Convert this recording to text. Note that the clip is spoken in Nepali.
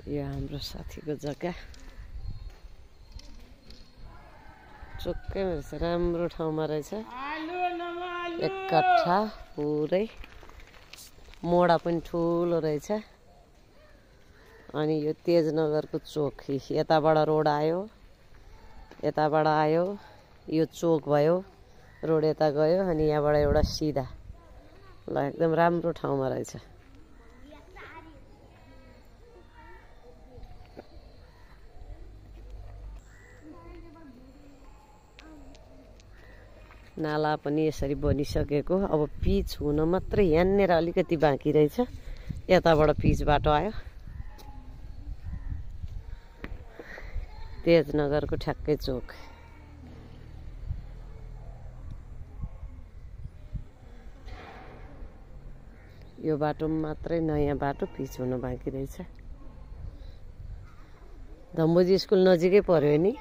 यो हाम्रो साथीको जग्गा चोक्कै रहेछ, राम्रो ठाउँमा रहेछ। एक कट्ठा पुरै, मोडा पनि ठुलो रहेछ। अनि यो तेजनगरको चोक, यताबाट रोड आयो, यताबाट आयो, यो चोक भयो, रोड यता गयो, अनि यहाँबाट एउटा सिधा। ल एकदम राम्रो ठाउँमा रहेछ। नाला पनि यसरी बनिसकेको, अब पिच हुन मात्रै यहाँनिर अलिकति बाँकी रहेछ। यताबाट पिच बाटो आयो। तेजनगरको ठ्याक्कै चोक। यो बाटो मात्रै नयाँ बाटो, पिच हुन बाँकी रहेछ। धम्बोजी स्कुल नजिकै पर्यो नि।